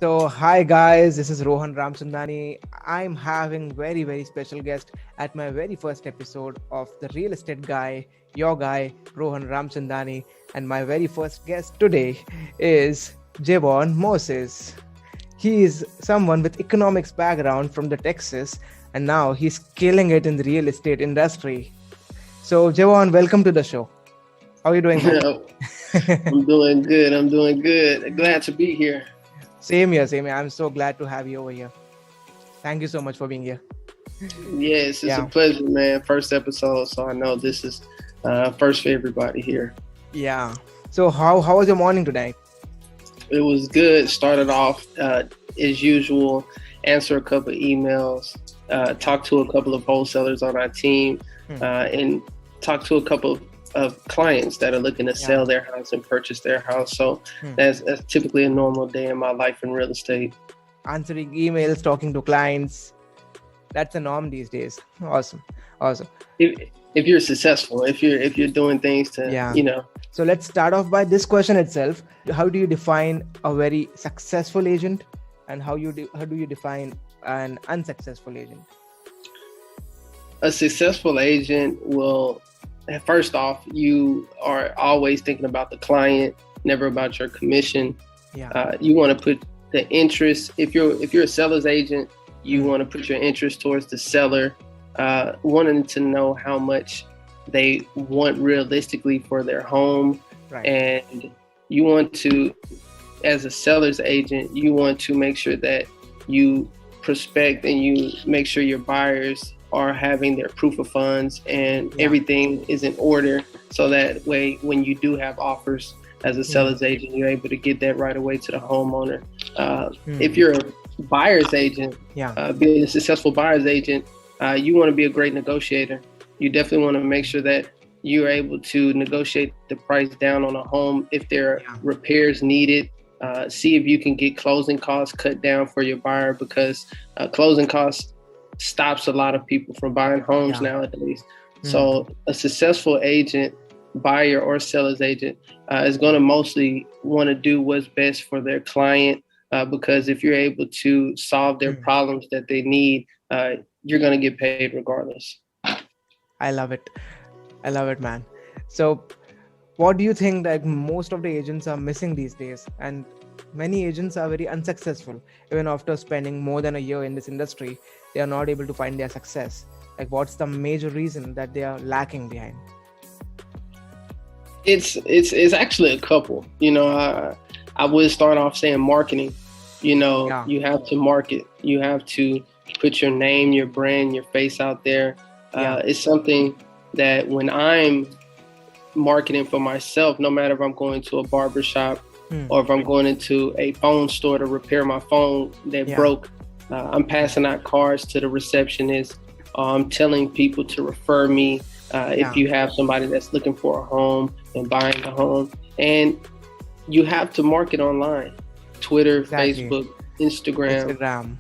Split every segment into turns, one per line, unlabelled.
So, hi guys, this is Rohan Ramchandani. I'm having very special guest at my very first episode of the Real Estate Guy, your guy Rohan Ramchandani, and my very first guest today is Javon Moses. He is someone with economics background from the Texas, and now he's killing it in the real estate industry. So, Javon, welcome to the show. How are you doing, man?
I'm doing good. I'm doing good. Glad to be here.
Same here, same here. I'm so glad to have you over here. Thank you so much for being here.
Yes, it's a
Yeah.
pleasure, man. First episode, so I know this is first for everybody here.
Yeah. So how was your morning today?
It was good. Started off as usual, answer a couple of emails, talk to a couple of wholesalers on our team,
Hmm.
and talk to a couple of clients that are looking to
Yeah.
sell their house and purchase their house. So
Hmm.
that's typically a normal day in my life in real estate.
Answering emails, talking to clients. That's a norm these days. Awesome. Awesome.
If you're successful, if you're doing things to,
Yeah.
you know.
So let's start off by this question itself. How do you define a very successful agent, and how do you define an unsuccessful agent?
A successful agent will, first off, you are always thinking about the client, never about your commission.
Yeah.
You want to put the interest. If you're a seller's agent, you
Hmm.
want to put your interest towards the seller, wanting to know how much they want realistically for their home,
Right.
and you want to, as a seller's agent, you want to make sure that you prospect and you make sure your buyers are having their proof of funds and
Yeah.
everything is in order, so that way when you do have offers as a
Hmm.
seller's agent, you're able to get that right away to the homeowner.
Hmm.
If you're a buyer's agent,
Yeah.
being a successful buyer's agent, you want to be a great negotiator. You definitely want to make sure that you're able to negotiate the price down on a home if there are
Yeah.
repairs needed. See if you can get closing costs cut down for your buyer, because closing costs stops a lot of people from buying homes
Yeah.
nowadays.
Hmm.
So a successful agent, buyer or seller's agent, is going to mostly want to do what's best for their client, because if you're able to solve their
Hmm.
problems that they need, you're going to get paid regardless.
I love it. I love it, man. So, what do you think that most of the agents are missing these days? And many agents are very unsuccessful. Even after spending more than a year in this industry, they are not able to find their success. Like, what's the major reason that they are lacking behind?
It's actually a couple. I would start off saying marketing.
Yeah.
You have to market. You have to put your name, your brand, your face out there.
Yeah.
It's something that when I'm marketing for myself, no matter if I'm going to a barber shop
Hmm.
or if I'm going into a phone store to repair my phone that
Yeah.
broke, I'm passing out cards to the receptionist. I'm telling people to refer me
Yeah.
if you have somebody that's looking for a home and buying a home. And you have to market online, Twitter,
Exactly.
Facebook, Instagram.
Instagram.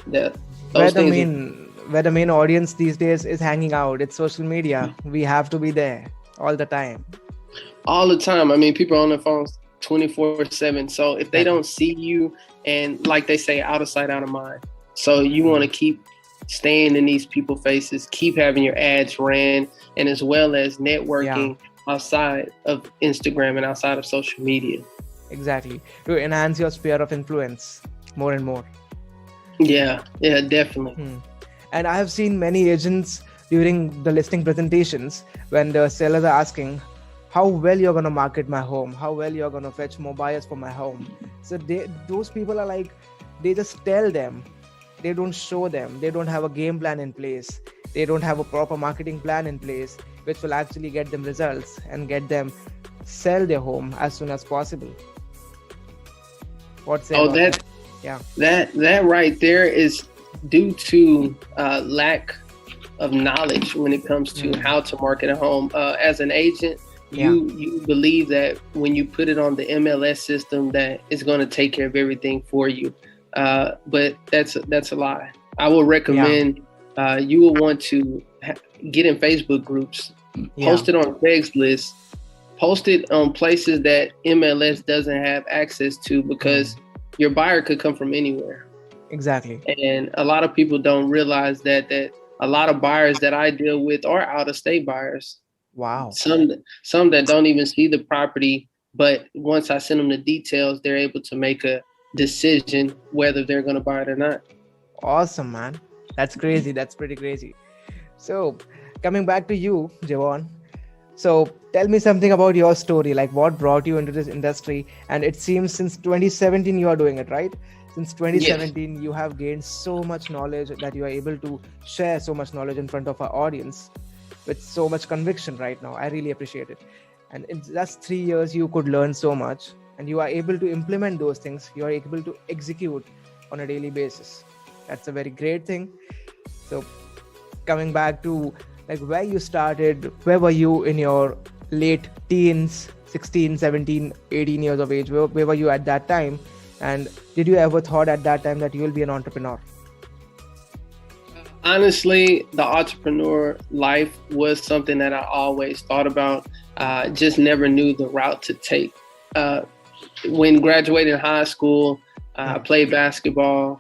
That
Where
those
the
things are
main where the main audience these days is hanging out. It's social media. We have to be there all the time.
all the time. I mean, people are on their phones 24/7. So if they
Exactly.
don't see you, and like they say, out of sight, out of mind. So you
Hmm.
want to keep staying in these people faces, keep having your ads ran, and as well as
Yeah.
networking outside of Instagram and outside of social media.
Exactly. To enhance your sphere of influence more and more.
Yeah, definitely.
Hmm. And I have seen many agents during the listing presentations when the sellers are asking how well you're going to market my home, how well you're going to fetch more buyers for my home. So those people are like, they just tell them, they don't show them, they don't have a game plan in place, they don't have a proper marketing plan in place, which will actually get them results and get them sell their home as soon as possible. What say
Oh,
about
that
that? Yeah.
that right there is due to lack of knowledge when it comes to
Hmm.
how to market a home. As an agent,
Yeah.
you believe that when you put it on the MLS system, that it's going to take care of everything for you. But that's a lie. I will
Yeah.
recommend you will want to get in Facebook groups,
Yeah.
post it on Craigslist, post it on places that MLS doesn't have access to, because your buyer could come from anywhere.
Exactly.
And a lot of people don't realize that a lot of buyers that I deal with are out of state buyers.
Wow.
Some that don't even see the property, but once I send them the details, they're able to make a decision whether they're going to buy it or not.
Awesome, man. That's crazy. That's pretty crazy. So, coming back to you, Javon. So, tell me something about your story. Like, what brought you into this industry? And it seems since 2017 you are doing it, right? Since
Yes.
2017, you have gained so much knowledge that you are able to share so much knowledge in front of our audience with so much conviction right now. I really appreciate it. And in just 3 years, you could learn so much, and you are able to implement those things. You are able to execute on a daily basis. That's a very great thing. So, coming back to like where you started, where were you in your late teens, 16, 17, 18 years of age? Where were you at that time? And did you ever thought at that time that you will be an entrepreneur?
Honestly, the entrepreneur life was something that I always thought about. Just never knew the route to take. When graduating high school, I played basketball,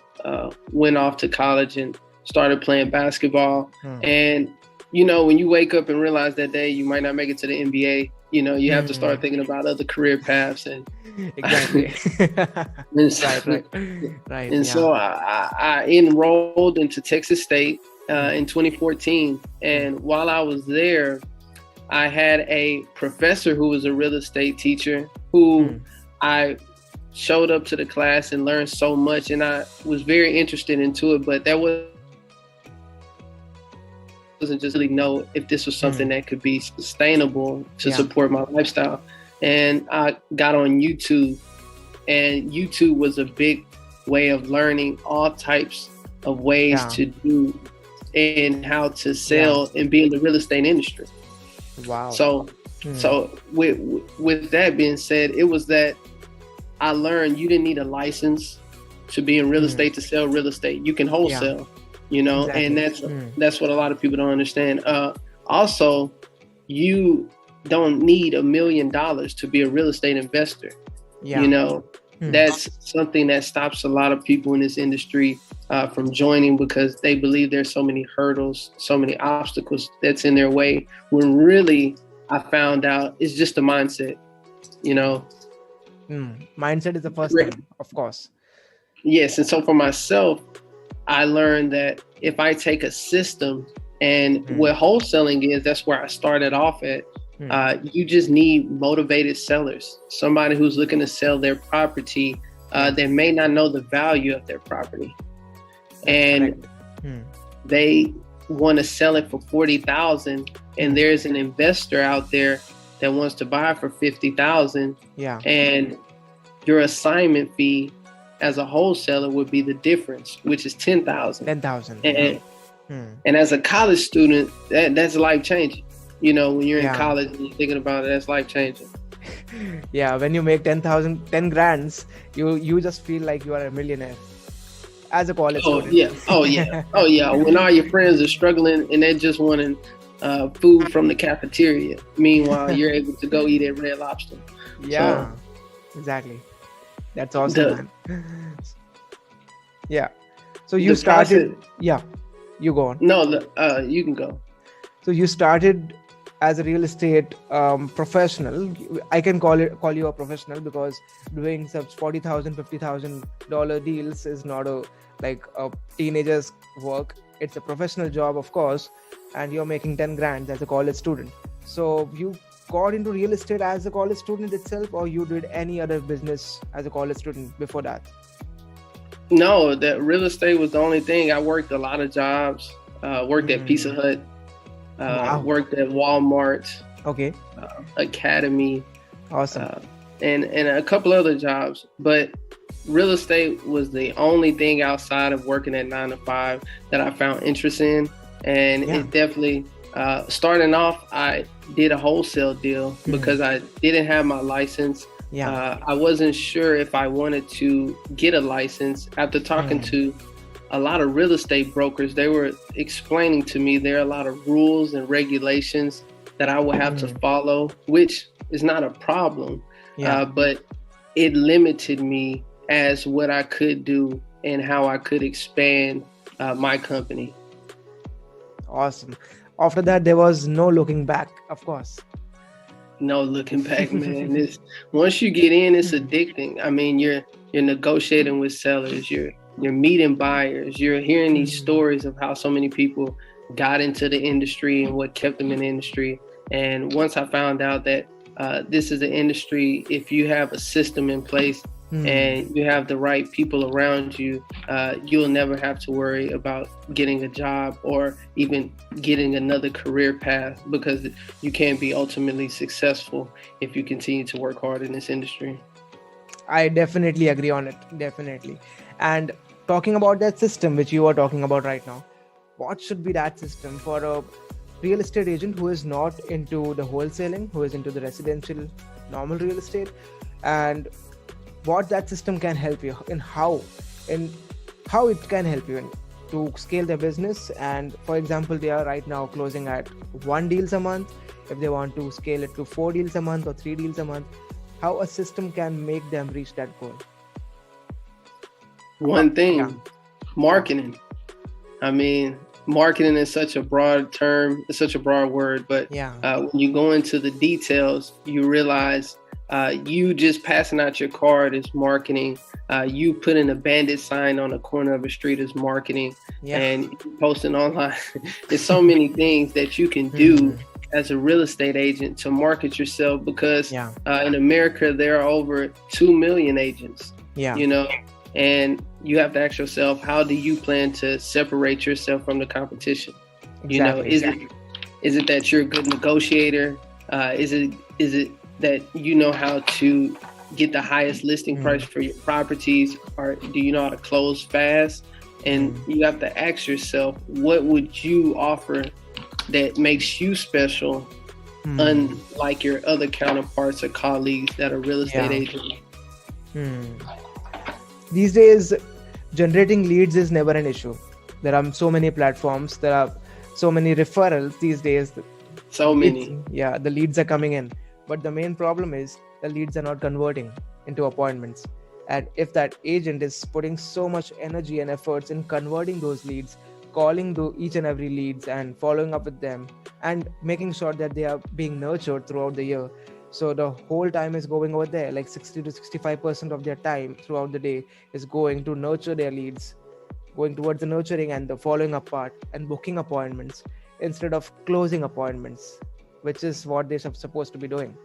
went off to college and started playing basketball. And, when you wake up and realize that day you might not make it to the NBA, you have to start thinking about other career paths. And
Exactly. Right.
And so I enrolled into Texas State in 2014. And while I was there, I had a professor who was a real estate teacher who I showed up to the class and learned so much. And I was very interested into it, but that wasn't just really know if this was something that could be sustainable to support my lifestyle. And I got on YouTube, and YouTube was a big way of learning all types of ways to do and how to sell and be in the real estate industry.
Wow.
So with that being said, it was that I learned you didn't need a license to be in real estate to sell real estate. You can wholesale, exactly. And that's what a lot of people don't understand. Also, you don't need $1 million to be a real estate investor. That's something that stops a lot of people in this industry from joining, because they believe there's so many hurdles, so many obstacles that's in their way, when really I found out it's just a mindset.
Mindset is the first thing, of course.
Yes. And so for myself, I learned that if I take a system, and what wholesaling is, that's where I started off at. You just need motivated sellers, somebody who's looking to sell their property that may not know the value of their property. And they want to sell it for $40,000, and there's an investor out there that wants to buy for $50,000. And your assignment fee as a wholesaler would be the difference, which is $10,000. And as a college student, that's life changing. When you're in college and you're thinking about it, that's life changing.
When you make 10 grands, you just feel like you are a millionaire as a college student.
Oh yeah. When all your friends are struggling and they're just wanting food from the cafeteria, meanwhile you're able to go eat at Red Lobster.
Exactly. That's awesome, man. So you started. You go on.
No, you can go.
So you started as a real estate professional. I can call you a professional, because doing such $40,000, $50,000 deals is not a teenager's work. It's a professional job, of course, and you're making 10 grand as a college student. So you got into real estate as a college student itself, or you did any other business as a college student before that?
No, that real estate was the only thing. I worked a lot of jobs. Worked at Pizza Hut. Worked at Walmart.
Okay.
Academy.
Awesome.
And a couple other jobs. But real estate was the only thing outside of working at 9 to 5 that I found interest in. And it definitely, starting off, I did a wholesale deal because I didn't have my license. I wasn't sure if I wanted to get a license. After talking to a lot of real estate brokers, they were explaining to me there are a lot of rules and regulations that I would have to follow, which is not a problem. But it limited me as what I could do and how I could expand my company.
Awesome. After that, there was no looking back, of course.
No looking back, man. Once you get in, it's addicting. I mean, you're negotiating with sellers, you're meeting buyers, you're hearing these stories of how so many people got into the industry and what kept them in the industry. And once I found out that this is an industry, if you have a system in place and you have the right people around you, you'll never have to worry about getting a job or even getting another career path, because you can be ultimately successful if you continue to work hard in this industry.
I definitely agree on it. Definitely. And talking about that system which you are talking about right now, what should be that system for a real estate agent who is not into the wholesaling, who is into the residential normal real estate, and what that system can help you in how it can help you in, to scale their business. And for example, they are right now closing at 1 deals a month. If they want to scale it to 4 deals a month or 3 deals a month, how a system can make them reach that goal.
One thing,
Yeah.
marketing. I mean, marketing is such a broad term, it's such a broad word, but when you go into the details, you realize you just passing out your card is marketing. You putting a bandit sign on the corner of a street is marketing, and posting online. There's so many things that you can do as a real estate agent to market yourself, because in America there are over 2 million agents. You know, and you have to ask yourself, how do you plan to separate yourself from the competition?
Exactly.
You know, is it that you're a good negotiator? Is it that you know how to get the highest listing price for your properties, or do you know how to close fast? And you have to ask yourself, what would you offer that makes you special, unlike your other counterparts or colleagues that are real estate agents?
These days, generating leads is never an issue. There are so many platforms, there are so many referrals these days.
So many.
The leads are coming in. But the main problem is the leads are not converting into appointments. And if that agent is putting so much energy and efforts in converting those leads, calling each and every leads and following up with them and making sure that they are being nurtured throughout the year. So the whole time is going over there, like 60 to 65% of their time throughout the day is going to nurture their leads, going towards the nurturing and the following up part and booking appointments instead of closing appointments, which is what they're supposed to be doing.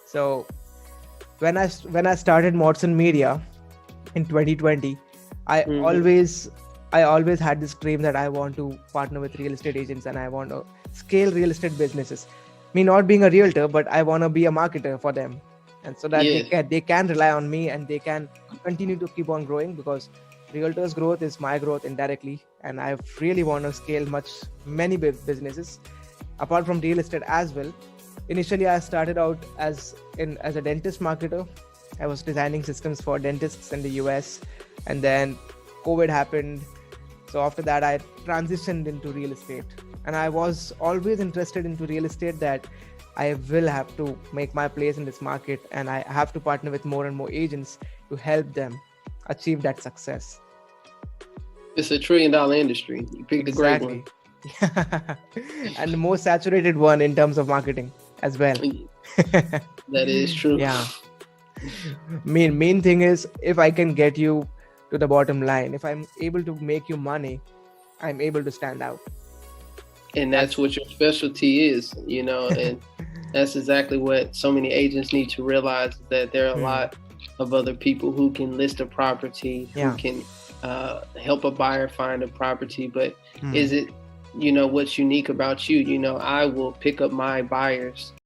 So when I started Modson Media in 2020, I always had this dream that I want to partner with real estate agents and I want to scale real estate businesses. Me not being a realtor, but I want to be a marketer for them, and so that they can rely on me and they can continue to keep on growing, because realtors' growth is my growth indirectly, and I really want to scale many businesses apart from real estate as well. Initially, I started out as a dentist marketer. I was designing systems for dentists in the US, and then COVID happened. So after that, I transitioned into real estate. And I was always interested into real estate, that I will have to make my place in this market and I have to partner with more and more agents to help them achieve that success.
It's $1 trillion industry. You picked a great one.
And the most saturated one in terms of marketing as well.
That is true.
Main thing is, if I can get you to the bottom line, if I'm able to make you money, I'm able to stand out.
And that's what your specialty is, you know, and that's exactly what so many agents need to realize, that there are a lot of other people who can list a property, who can help a buyer find a property. But is it, you know, what's unique about you? You know, I will pick up my buyers